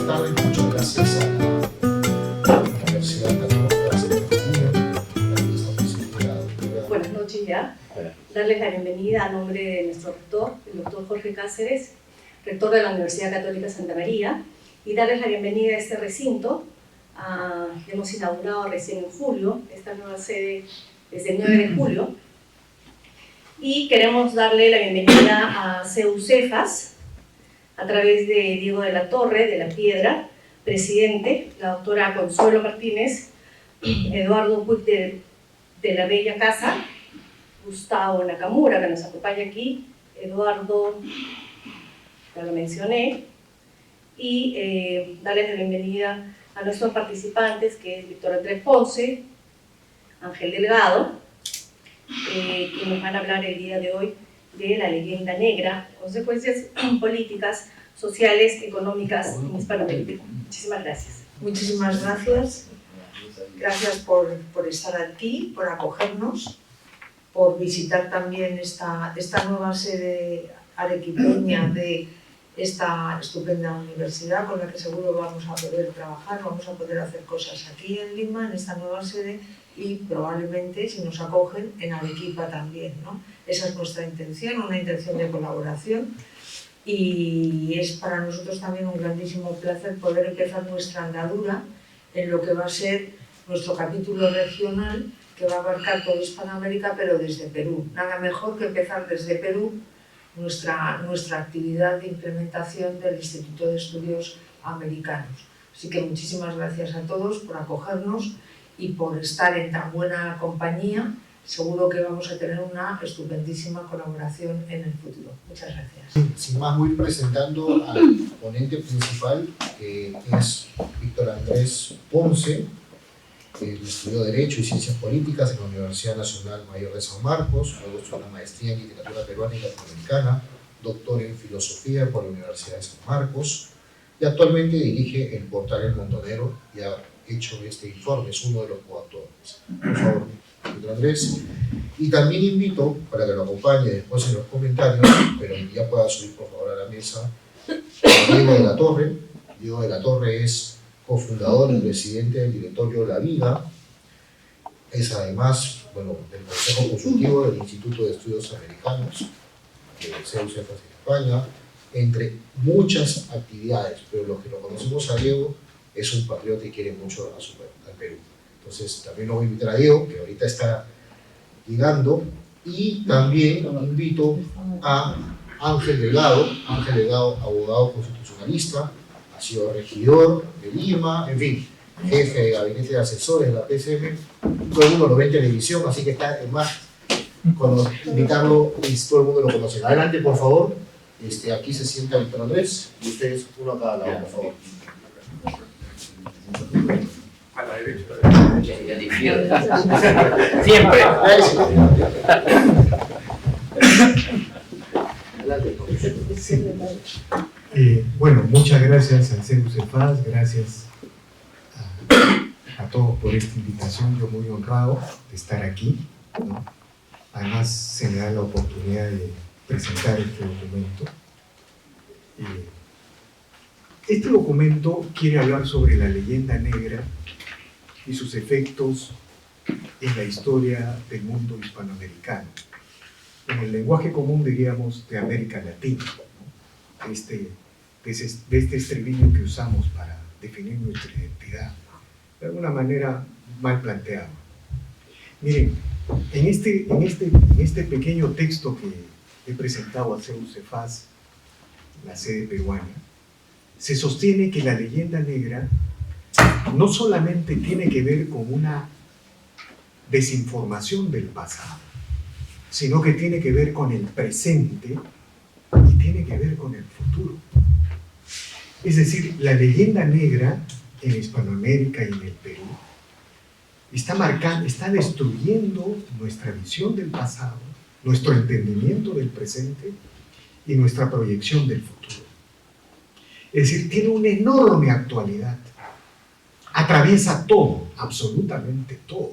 buenas tardes, muchas gracias a la Universidad Católica Santo Domingo por esta posibilidad. Buenas noches ya. Darles la bienvenida a nombre de nuestro rector, el doctor Jorge Cáceres, rector de la Universidad Católica Santa María, y darles la bienvenida a este recinto. Hemos inaugurado recién en julio esta nueva sede desde el 9 de julio, y queremos darle la bienvenida a CEU Cefas a través de Diego de la Torre, de la Piedra, presidente, la doctora Consuelo Martínez, Eduardo Puig de la Bella Casa, Gustavo Nakamura, que nos acompaña aquí, Eduardo, ya lo mencioné, y darles la bienvenida a nuestros participantes, que es Víctor Andrés Ponce, Ángel Delgado, que nos van a hablar el día de hoy de la leyenda negra, consecuencias políticas, sociales, económicas en Hispanoamérica. Muchísimas gracias. Muchísimas gracias. Gracias por estar aquí, por acogernos, por visitar también esta nueva sede arequipeña de esta estupenda universidad con la que seguro vamos a poder trabajar, vamos a poder hacer cosas aquí en Lima, en esta nueva sede, y probablemente, si nos acogen, en Arequipa también, ¿no? Esa es nuestra intención, una intención de colaboración, y es para nosotros también un grandísimo placer poder empezar nuestra andadura en lo que va a ser nuestro capítulo regional, que va a abarcar toda Hispanoamérica, pero desde Perú. Nada mejor que empezar desde Perú nuestra actividad de implementación del Instituto de Estudios Americanos. Así que muchísimas gracias a todos por acogernos y por estar en tan buena compañía. Seguro que vamos a tener una estupendísima colaboración en el futuro. Muchas gracias. Sin más, voy presentando al ponente principal, que es Víctor Andrés Ponce. Él estudió Derecho y Ciencias Políticas en la Universidad Nacional Mayor de San Marcos, luego hizo una maestría en Literatura Peruana y Latinoamericana, doctor en Filosofía por la Universidad de San Marcos, y actualmente dirige el portal El Montonero y ha hecho este informe, es uno de los coautores. Por favor, Víctor Andrés. Y también invito, para que lo acompañe después en los comentarios, pero ya pueda subir por favor a la mesa, a Diego de la Torre. Diego de la Torre es cofundador y presidente del directorio La Viga, es además del Consejo Consultivo del Instituto de Estudios Americanos, de CEU Cefas en España, entre muchas actividades, pero los que lo conocemos a Diego es un patriota y quiere mucho al Perú. Entonces también lo voy a invitar a Diego, que ahorita está llegando, y también invito a Ángel Delgado, abogado constitucionalista, ha sido regidor de Lima, en fin, jefe de gabinete de asesores de la PCM, todo el mundo lo ve en televisión, así que está, es más, cuando invitarlo, todo el mundo lo conoce. Adelante, por favor, aquí se sienta Víctor Andrés, y ustedes uno a cada lado, por favor. A la derecha. Siempre. Bueno, muchas gracias al CEU Cefas, gracias a todos por esta invitación. Yo muy honrado de estar aquí, ¿no? Además se me da la oportunidad de presentar este documento. Este documento quiere hablar sobre la leyenda negra y sus efectos en la historia del mundo hispanoamericano. En el lenguaje común diríamos de América Latina, ¿no? de este estribillo que usamos para definir nuestra identidad, de alguna manera mal planteado. Miren, en este pequeño texto que he presentado a CEU Cefas, la sede peruana, se sostiene que la leyenda negra no solamente tiene que ver con una desinformación del pasado, sino que tiene que ver con el presente y tiene que ver con el futuro. Es decir, la leyenda negra en Hispanoamérica y en el Perú está destruyendo nuestra visión del pasado, nuestro entendimiento del presente y nuestra proyección del futuro. Es decir, tiene una enorme actualidad, atraviesa todo, absolutamente todo.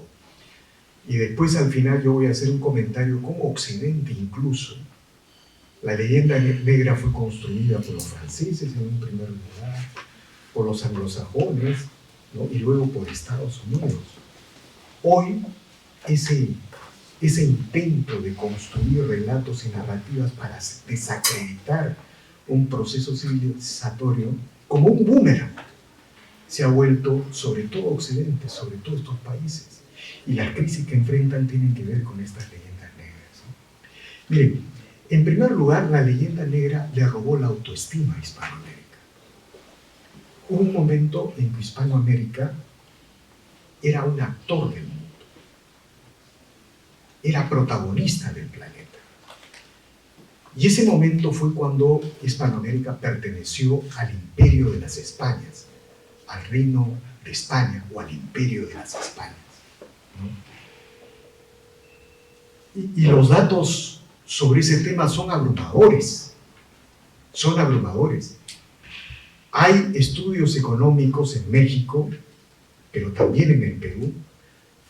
Y después al final yo voy a hacer un comentario como Occidente incluso. La leyenda negra fue construida por los franceses en un primer lugar, por los anglosajones, ¿no? Y luego por Estados Unidos. Hoy, ese intento de construir relatos y narrativas para desacreditar un proceso civilizatorio, como un boomerang, se ha vuelto sobre todo Occidente, sobre todo estos países. Y las crisis que enfrentan tienen que ver con estas leyendas negras, ¿no? Miren, en primer lugar, la leyenda negra le robó la autoestima a Hispanoamérica. Hubo un momento en que Hispanoamérica era un actor del mundo, era protagonista del planeta. Y ese momento fue cuando Hispanoamérica perteneció al imperio de las Españas, al reino de España o al imperio de las Españas, ¿no? Y los datos sobre ese tema son abrumadores, son abrumadores. Hay estudios económicos en México, pero también en el Perú,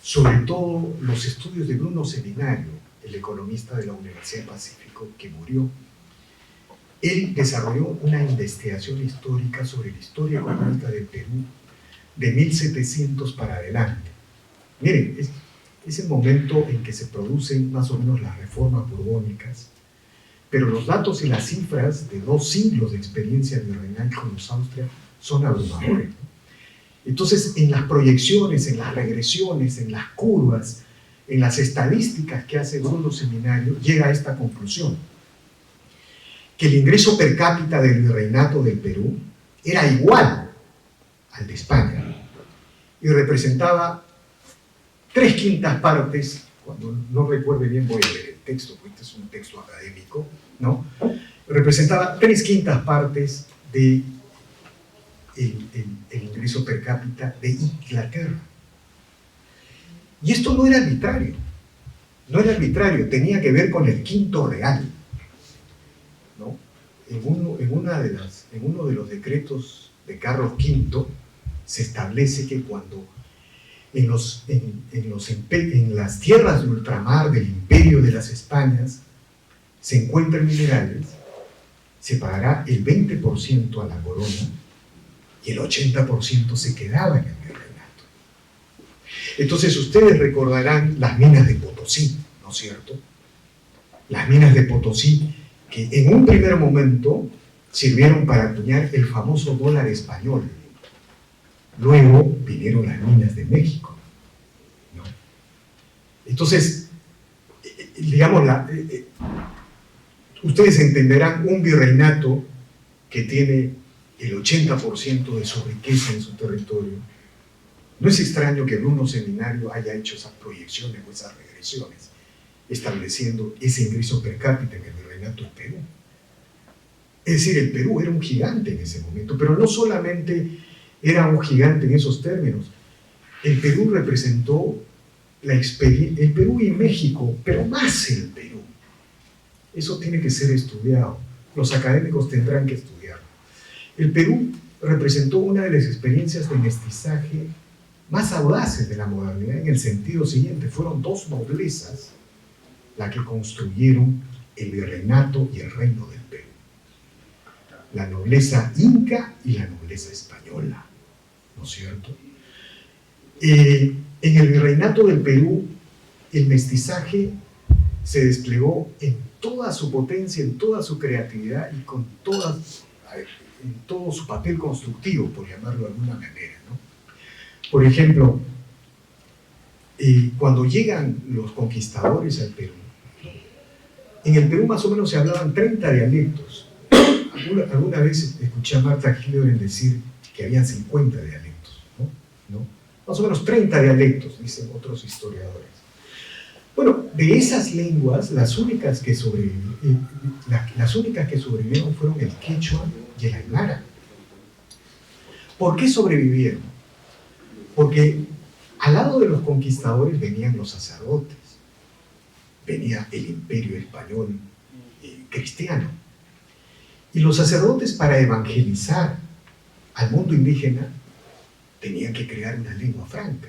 sobre todo los estudios de Bruno Seminario, el economista de la Universidad del Pacífico que murió. Él desarrolló una investigación histórica sobre la historia económica del Perú de 1700 para adelante. Miren, es el momento en que se producen más o menos las reformas borbónicas, pero los datos y las cifras de 2 siglos de experiencia virreinal con los Austria son abrumadores, ¿no? Entonces, en las proyecciones, en las regresiones, en las curvas, en las estadísticas que hace Bruno Seminario, llega a esta conclusión: que el ingreso per cápita del virreinato del Perú era igual al de España y representaba 3/5 partes, cuando no recuerde bien voy a leer el texto, porque este es un texto académico, ¿no? Representaba 3/5 partes de el ingreso per cápita de Inglaterra. Y esto no era arbitrario, no era arbitrario, tenía que ver con el quinto real, ¿no? En uno de los decretos de Carlos V se establece que cuando en las tierras de ultramar del imperio de las Españas se encuentran minerales, se pagará el 20% a la corona y el 80% se quedaba en el virreinato. Entonces ustedes recordarán las minas de Potosí, ¿no es cierto? Las minas de Potosí que en un primer momento sirvieron para acuñar el famoso dólar español. Luego vinieron las minas de México, ¿no? Entonces, digamos, ustedes entenderán un virreinato que tiene el 80% de su riqueza en su territorio. No es extraño que Bruno Seminario haya hecho esas proyecciones o esas regresiones, estableciendo ese ingreso per cápita en el virreinato del Perú. Es decir, el Perú era un gigante en ese momento, pero no solamente era un gigante en esos términos. El Perú representó el Perú y México, pero más el Perú. Eso tiene que ser estudiado. Los académicos tendrán que estudiarlo. El Perú representó una de las experiencias de mestizaje más audaces de la modernidad, en el sentido siguiente: fueron 2 noblezas las que construyeron el virreinato y el reino del Perú. La nobleza inca y la nobleza española, ¿no es cierto? En el virreinato del Perú, el mestizaje se desplegó en toda su potencia, en toda su creatividad y en todo su papel constructivo, por llamarlo de alguna manera, ¿no? Por ejemplo, cuando llegan los conquistadores al Perú, en el Perú más o menos se hablaban 30 dialectos. Alguna vez escuché a Martha Hildebrand decir que habían 50 dialectos, ¿no? Más o menos 30 dialectos, dicen otros historiadores. Bueno, de esas lenguas, las únicas que sobrevivieron fueron el quechua y el aymara. ¿Por qué sobrevivieron? Porque al lado de los conquistadores venían los sacerdotes, venía el imperio español cristiano. Y los sacerdotes, para evangelizar al mundo indígena, tenían que crear una lengua franca.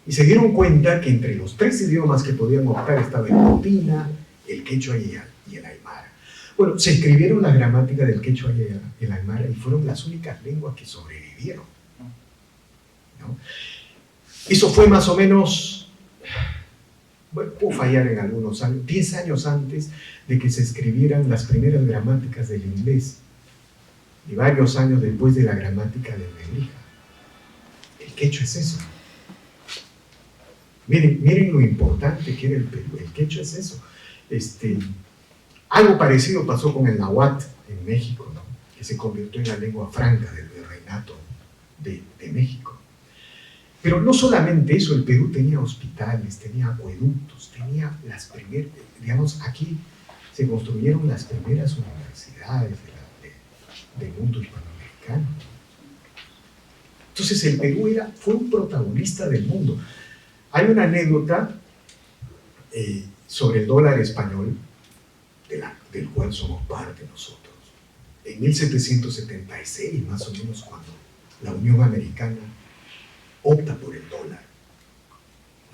Y se dieron cuenta que entre los 3 idiomas que podían optar estaba el Popina, el quechua y el aymara. Bueno, se escribieron las gramáticas del quechua y el aymara y fueron las únicas lenguas que sobrevivieron, ¿no? Eso fue más o menos, bueno, puedo fallar en algunos años, 10 años antes de que se escribieran las primeras gramáticas del inglés y varios años después de la gramática del Nebrija. El quechua es eso. Miren lo importante que era el Perú. El quechua es eso. Algo parecido pasó con el náhuatl en México, ¿no? Que se convirtió en la lengua franca del virreinato de México. Pero no solamente eso, el Perú tenía hospitales, tenía acueductos, tenía las primeras, digamos, aquí se construyeron las primeras universidades del mundo hispanoamericano. Entonces el Perú fue un protagonista del mundo. Hay una anécdota sobre el dólar español, del cual somos parte nosotros. En 1776, más o menos, cuando la Unión Americana opta por el dólar,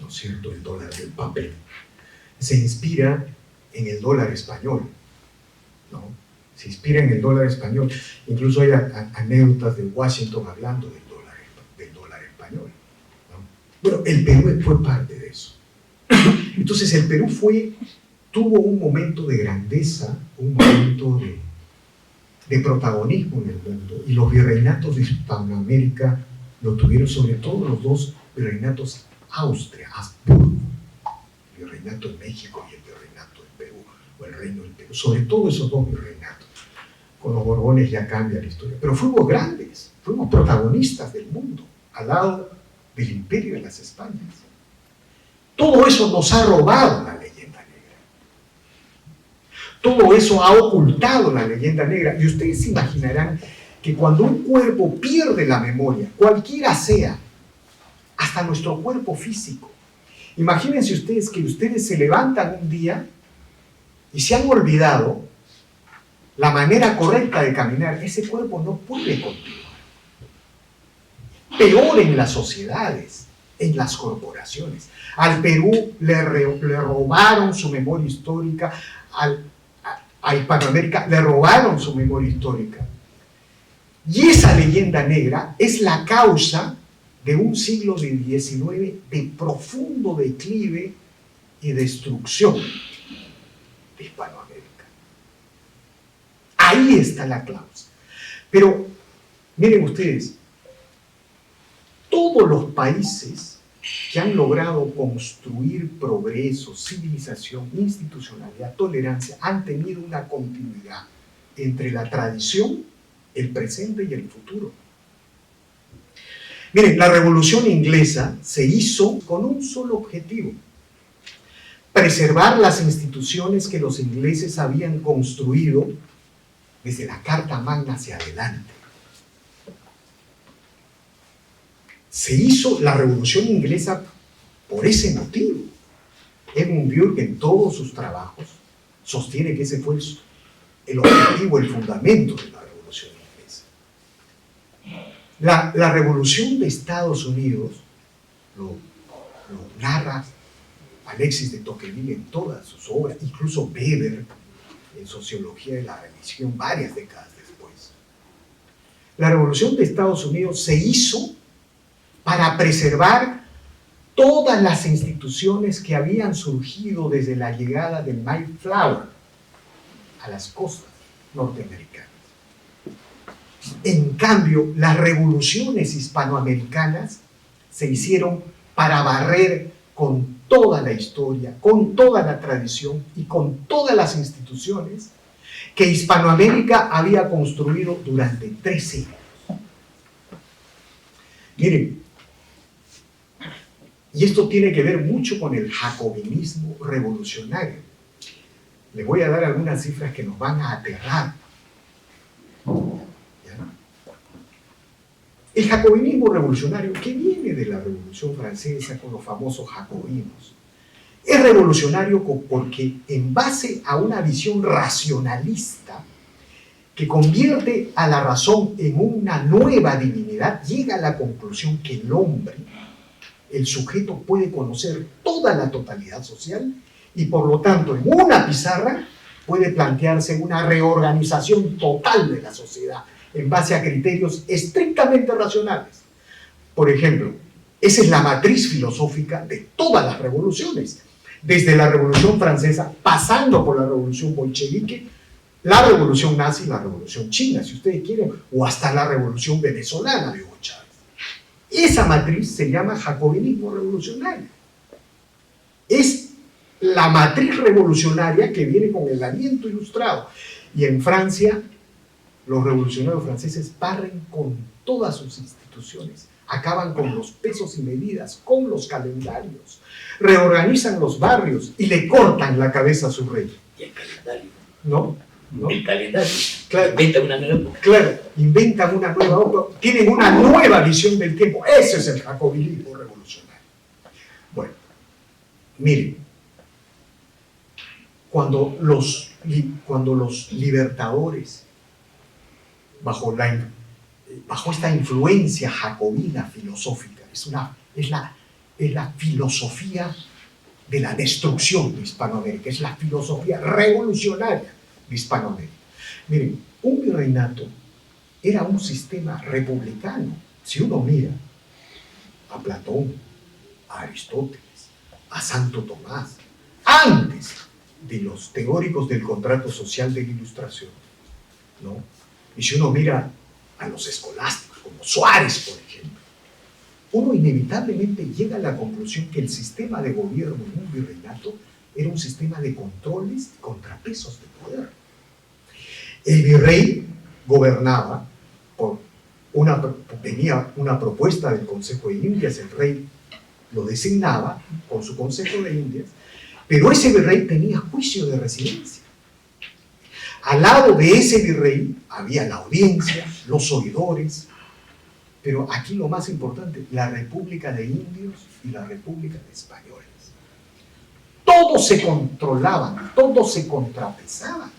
¿no es cierto?, el dólar del papel, se inspira en el dólar español, ¿no? Se inspira en el dólar español. Incluso hay anécdotas de Washington hablando del dólar español, ¿no? Bueno, el Perú fue parte de eso. Entonces el Perú tuvo un momento de grandeza, un momento de protagonismo en el mundo, y los virreinatos de Hispanoamérica lo tuvieron, sobre todo los dos virreinatos Austria, Habsburgo, el virreinato de México y el virreinato del Perú, o el reino del Perú, sobre todo esos dos virreinatos. Con los Borbones ya cambia la historia, pero fuimos grandes, fuimos protagonistas del mundo, al lado del imperio de las Españas. Todo eso nos ha robado la leyenda negra. Todo eso ha ocultado la leyenda negra, y ustedes se imaginarán que cuando un cuerpo pierde la memoria, cualquiera sea, hasta nuestro cuerpo físico, imagínense ustedes que ustedes se levantan un día y se han olvidado la manera correcta de caminar, ese cuerpo no puede continuar. Peor en las sociedades, en las corporaciones. Al Perú le robaron su memoria histórica, a Hispanoamérica le robaron su memoria histórica. Y esa leyenda negra es la causa de un siglo XIX de profundo declive y destrucción de Hispanoamérica. Ahí está la causa. Pero miren ustedes, todos los países que han logrado construir progreso, civilización, institucionalidad, tolerancia, han tenido una continuidad entre la tradición, el presente y el futuro. Miren, la Revolución Inglesa se hizo con un solo objetivo: preservar las instituciones que los ingleses habían construido desde la Carta Magna hacia adelante. Se hizo la Revolución Inglesa por ese motivo. Edmund Burke, en todos sus trabajos, sostiene que ese fue el objetivo, el fundamento de la Revolución Inglesa. La Revolución de Estados Unidos lo narra Alexis de Tocqueville en todas sus obras, incluso Weber en Sociología de la Religión, varias décadas después. La Revolución de Estados Unidos se hizo para preservar todas las instituciones que habían surgido desde la llegada del Mayflower a las costas norteamericanas. En cambio, las revoluciones hispanoamericanas se hicieron para barrer con toda la historia, con toda la tradición y con todas las instituciones que Hispanoamérica había construido durante 3 siglos. Miren, y esto tiene que ver mucho con el jacobinismo revolucionario. Les voy a dar algunas cifras que nos van a aterrar. ¿Ya? El jacobinismo revolucionario, que viene de la Revolución Francesa con los famosos jacobinos, es revolucionario porque, en base a una visión racionalista que convierte a la razón en una nueva divinidad, llega a la conclusión que el hombre, el sujeto, puede conocer toda la totalidad social y, por lo tanto, en una pizarra puede plantearse una reorganización total de la sociedad en base a criterios estrictamente racionales. Por ejemplo, esa es la matriz filosófica de todas las revoluciones, desde la Revolución Francesa, pasando por la Revolución Bolchevique, la Revolución Nazi y la Revolución China, si ustedes quieren, o hasta la Revolución Venezolana de Hugo Chávez. Esa matriz se llama jacobinismo revolucionario. Es la matriz revolucionaria que viene con el aliento ilustrado. Y en Francia, los revolucionarios franceses barren con todas sus instituciones, acaban con los pesos y medidas, con los calendarios, reorganizan los barrios y le cortan la cabeza a su rey. Y el calendario. ¿No? El calendario. Claro. Inventa una nueva época. Claro, inventan una nueva época, tienen una nueva visión del tiempo. Ese es el jacobinismo revolucionario. Bueno, miren, cuando los libertadores, bajo esta influencia jacobina filosófica, es la filosofía de la destrucción de Hispanoamérica, es la filosofía revolucionaria de Hispanoamérica. Miren, un virreinato era un sistema republicano. Si uno mira a Platón, a Aristóteles, a Santo Tomás, antes de los teóricos del contrato social de la Ilustración, ¿no? Y si uno mira a los escolásticos, como Suárez, por ejemplo, uno inevitablemente llega a la conclusión que el sistema de gobierno en un virreinato era un sistema de controles y contrapesos de poder. El virrey gobernaba venía una propuesta del Consejo de Indias, el rey lo designaba con su Consejo de Indias, pero ese virrey tenía juicio de residencia. Al lado de ese virrey había la audiencia, los oidores, pero aquí lo más importante, la República de Indios y la República de Españoles. Todos se controlaban, todos se contrapesaban.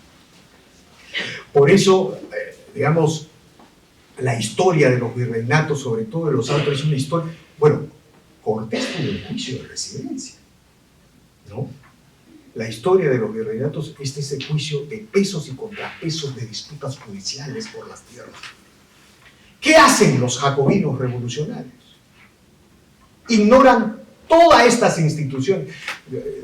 Por eso, digamos, la historia de los virreinatos, sobre todo de los altos, es una historia, bueno, Cortés tuvo el juicio de residencia, ¿no? La historia de los virreinatos es ese juicio de pesos y contrapesos de disputas judiciales por las tierras. ¿Qué hacen los jacobinos revolucionarios? Ignoran todas estas instituciones,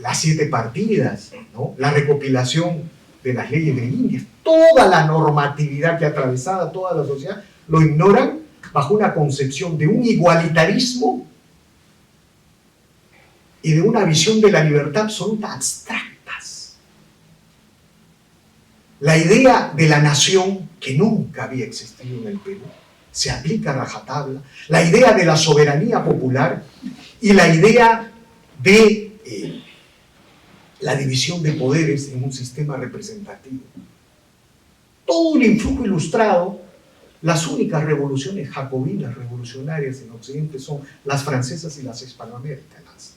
las 7 partidas, ¿no? La recopilación de las leyes de Indias, toda la normatividad que atravesaba toda la sociedad, lo ignoran bajo una concepción de un igualitarismo y de una visión de la libertad absoluta abstractas. La idea de la nación, que nunca había existido en el Perú, se aplica a rajatabla, la idea de la soberanía popular y la idea de la división de poderes en un sistema representativo. Todo un influjo ilustrado. Las únicas revoluciones jacobinas revolucionarias en Occidente son las francesas y las hispanoamericanas.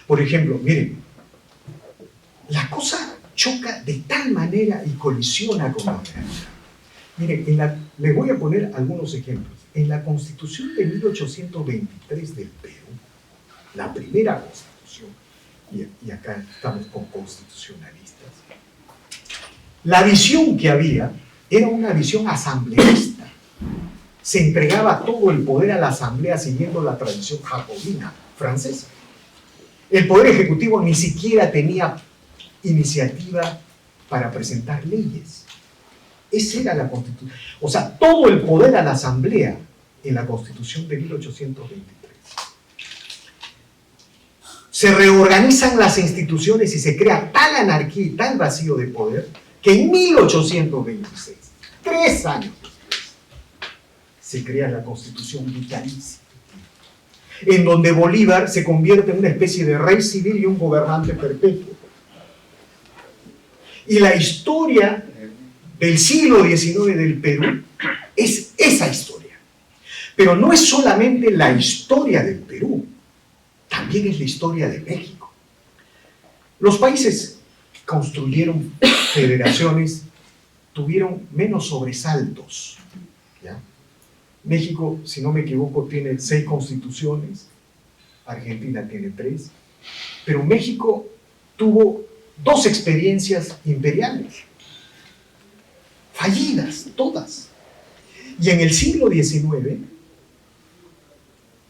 Por ejemplo, miren, la cosa choca de tal manera y colisiona con la realidad. Miren, les voy a poner algunos ejemplos. En la Constitución de 1823 del Perú, la primera Constitución, y acá estamos con constitucionalistas, la visión que había era una visión asambleísta. Se entregaba todo el poder a la asamblea siguiendo la tradición jacobina francesa. El poder ejecutivo ni siquiera tenía iniciativa para presentar leyes. Esa era la Constitución. O sea, todo el poder a la asamblea en la Constitución de 1823. Se reorganizan las instituciones y se crea tal anarquía y tal vacío de poder que en 1826, 3 años después, se crea la Constitución vitalicia, en donde Bolívar se convierte en una especie de rey civil y un gobernante perpetuo. Y la historia del siglo XIX del Perú es esa historia. Pero no es solamente la historia del Perú, también es la historia de México. Los países que construyeron federaciones tuvieron menos sobresaltos, ¿ya? México, si no me equivoco, tiene 6 constituciones, Argentina tiene 3, pero México tuvo 2 experiencias imperiales, fallidas todas. Y en el siglo XIX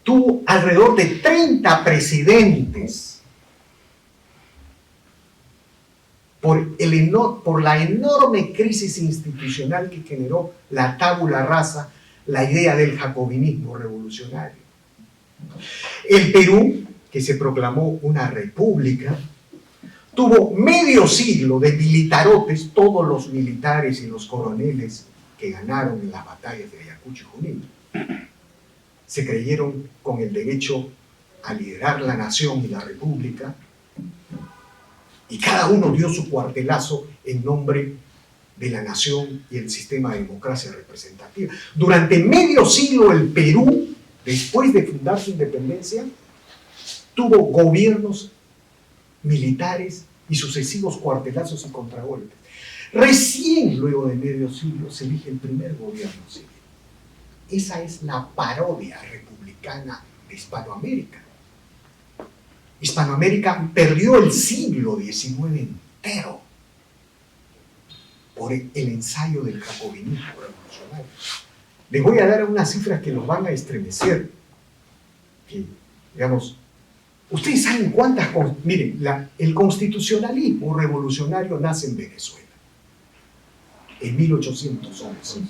tuvo alrededor de 30 presidentes por la enorme crisis institucional que generó la tabula rasa, la idea del jacobinismo revolucionario. El Perú, que se proclamó una república, tuvo medio siglo de militarotes, todos los militares y los coroneles que ganaron en las batallas de Ayacucho y Junín. Se creyeron con el derecho a liderar la nación y la república, y cada uno dio su cuartelazo en nombre de la nación y el sistema de democracia representativa. Durante medio siglo el Perú, después de fundar su independencia, tuvo gobiernos militares y sucesivos cuartelazos y contragolpes. Recién, luego de medio siglo, se elige el primer gobierno civil. Esa es la parodia republicana de Hispanoamérica. Hispanoamérica perdió el siglo XIX entero por el ensayo del jacobinismo revolucionario. Les voy a dar unas cifras que los van a estremecer. Que, digamos, ustedes saben cuántas... Miren, el constitucionalismo revolucionario nace en Venezuela, en 1811,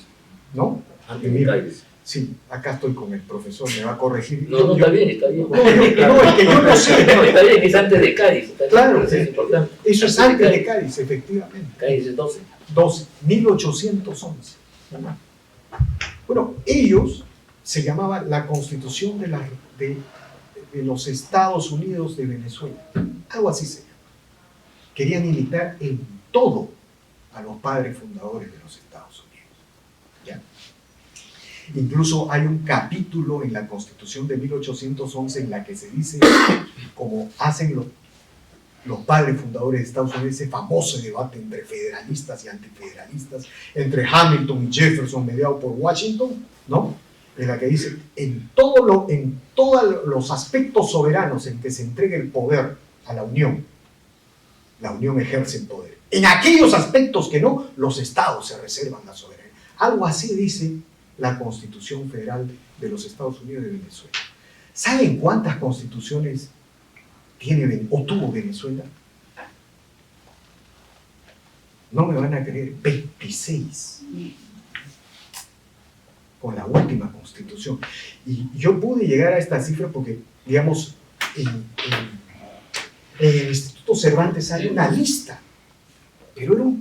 ¿no? Antes de Cádiz. Sí, acá estoy con el profesor, me va a corregir. No, está bien, está bien. No, es que yo no sé. No, está bien, es antes de Cádiz. Claro, eso es importante. Eso es antes de Cádiz, efectivamente. Cádiz es 12. 1811. Bueno, ellos se llamaba la Constitución de los Estados Unidos de Venezuela. Algo así se llama. Querían imitar en todo a los padres fundadores de los Estados Unidos. ¿Ya? Incluso hay un capítulo en la Constitución de 1811 en la que se dice, como hacen los padres fundadores de Estados Unidos, ese famoso debate entre federalistas y antifederalistas, entre Hamilton y Jefferson, mediado por Washington, ¿no? En la que dice, en todos los aspectos soberanos en que se entrega el poder a la Unión ejerce el poder. En aquellos aspectos que no, los estados se reservan la soberanía. Algo así dice la Constitución Federal de los Estados Unidos de Venezuela. ¿Saben cuántas constituciones tiene o tuvo Venezuela? No me van a creer, 26. Con la última constitución. Y yo pude llegar a esta cifra porque, digamos, en el Instituto Cervantes hay una lista, pero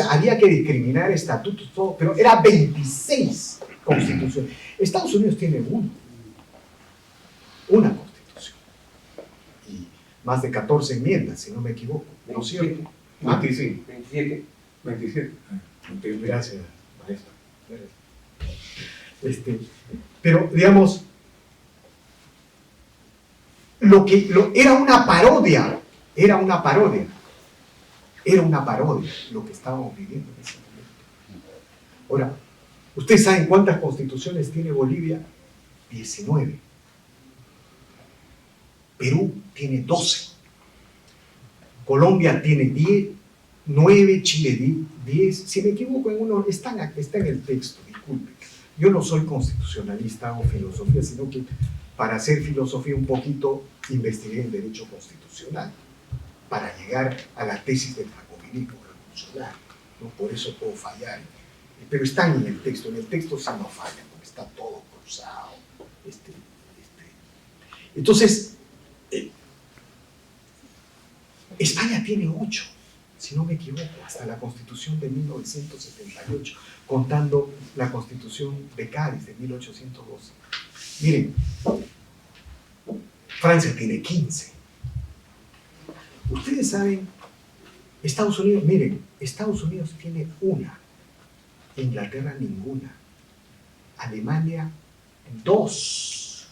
había que discriminar estatutos, todo, pero era 26 constituciones. Estados Unidos tiene una constitución y más de 14 enmiendas, si no me equivoco, ¿no es cierto? 27. 27. Gracias, maestro. Pero, digamos, era una parodia lo que estábamos viviendo en ese momento. Ahora, ¿ustedes saben cuántas constituciones tiene Bolivia? 19. Perú tiene 12. Colombia tiene 9, Chile 10. Si me equivoco en uno, está en el texto, disculpe. Yo no soy constitucionalista o filosofía, sino que para hacer filosofía un poquito investigué en derecho constitucional, para llegar a la tesis del jacobinismo revolucionario, ¿no? Por eso puedo fallar. Pero están en el texto sí no fallan, porque está todo cruzado. Entonces, España tiene 8, si no me equivoco, hasta la Constitución de 1978, contando la Constitución de Cádiz de 1812. Miren, Francia tiene 15. Ustedes saben, Estados Unidos tiene una, Inglaterra ninguna, Alemania 2.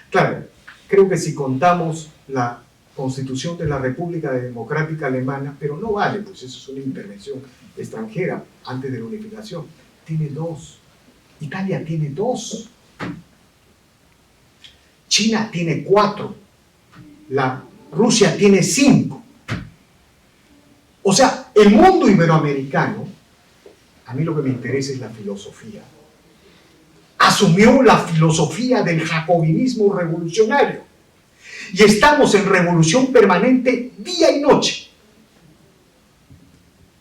Claro, creo que si contamos la Constitución de la República Democrática Alemana, pero no vale, pues eso es una intervención extranjera antes de la unificación, tiene 2. Italia tiene 2. China tiene 4. Rusia tiene 5. O sea, el mundo iberoamericano, a mí lo que me interesa es la filosofía. Asumió la filosofía del jacobinismo revolucionario. Y estamos en revolución permanente día y noche.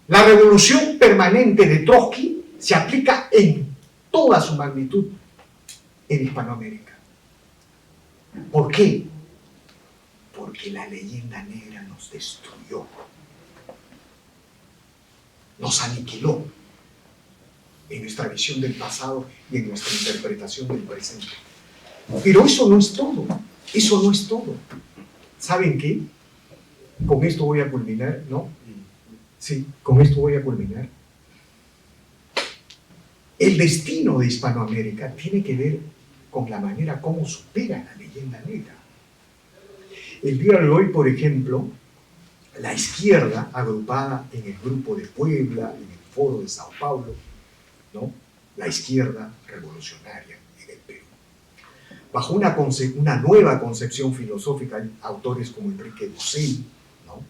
La revolución permanente de Trotsky se aplica en toda su magnitud en Hispanoamérica. ¿Por qué? Porque la leyenda negra nos destruyó, nos aniquiló en nuestra visión del pasado y en nuestra interpretación del presente. Pero eso no es todo, eso no es todo. ¿Saben qué? Con esto voy a culminar, ¿no? Sí, con esto voy a culminar. El destino de Hispanoamérica tiene que ver con la manera como supera la leyenda negra. El día de hoy, por ejemplo, la izquierda, agrupada en el Grupo de Puebla, en el Foro de Sao Paulo, ¿no? La izquierda revolucionaria en el Perú. Bajo una nueva concepción filosófica, hay autores como Enrique Dussel, ¿no?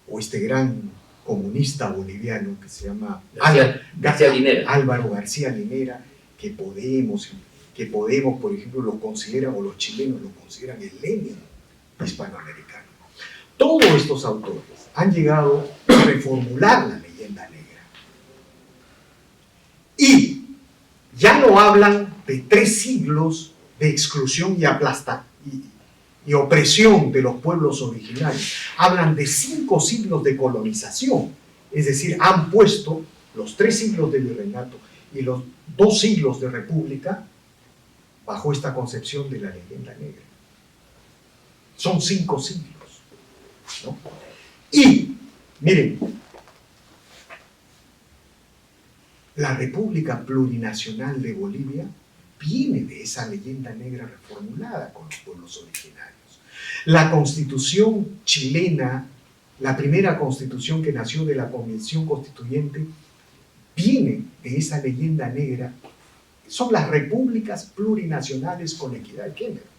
O este gran comunista boliviano que se llama Álvaro García Linera, que Podemos, por ejemplo, lo consideran, o los chilenos lo consideran el Lenin hispanoamericano. Todos estos autores han llegado a reformular la leyenda negra. Y ya no hablan de 3 siglos de exclusión y opresión de los pueblos originarios. Hablan de 5 siglos de colonización. Es decir, han puesto los 3 siglos de virreinato y los 2 siglos de república bajo esta concepción de la leyenda negra. Son 5 siglos, ¿no? Y, miren, la República Plurinacional de Bolivia viene de esa leyenda negra reformulada con los pueblos originarios. La Constitución chilena, la primera constitución que nació de la Convención Constituyente, viene de esa leyenda negra. Son las repúblicas plurinacionales con equidad de género.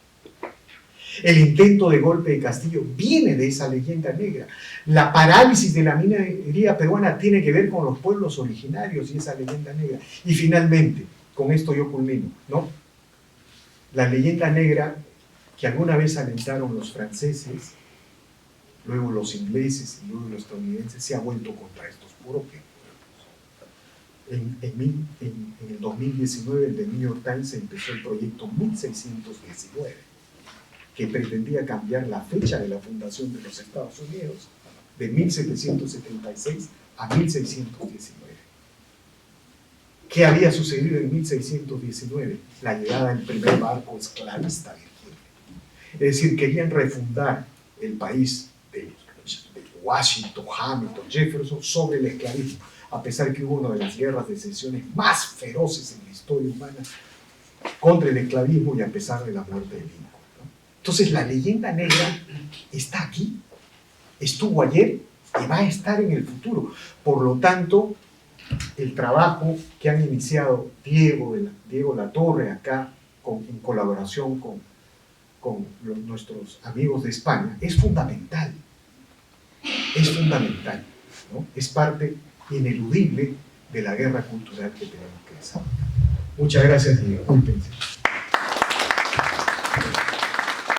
El intento de golpe de Castillo viene de esa leyenda negra. La parálisis de la minería peruana tiene que ver con los pueblos originarios y esa leyenda negra. Y finalmente, con esto yo culmino, ¿no? La leyenda negra que alguna vez alentaron los franceses, luego los ingleses y luego los estadounidenses, se ha vuelto contra estos propios. En el 2019, el The New York Times empezó el proyecto 1619, que pretendía cambiar la fecha de la fundación de los Estados Unidos de 1776 a 1619. ¿Qué había sucedido en 1619? La llegada del primer barco esclavista virginia. Es decir, querían refundar el país de Washington, Hamilton, Jefferson sobre el esclavismo, a pesar que hubo una de las guerras de secesiones más feroces en la historia humana contra el esclavismo y a pesar de la muerte de Lincoln, ¿no? Entonces la leyenda negra está aquí, estuvo ayer y va a estar en el futuro. Por lo tanto, el trabajo que han iniciado Diego Latorre acá, en colaboración con nuestros amigos de España, es fundamental. Es fundamental, ¿no? Es parte ineludible de la guerra cultural que tenemos que desarrollar. Muchas gracias y discúlpense.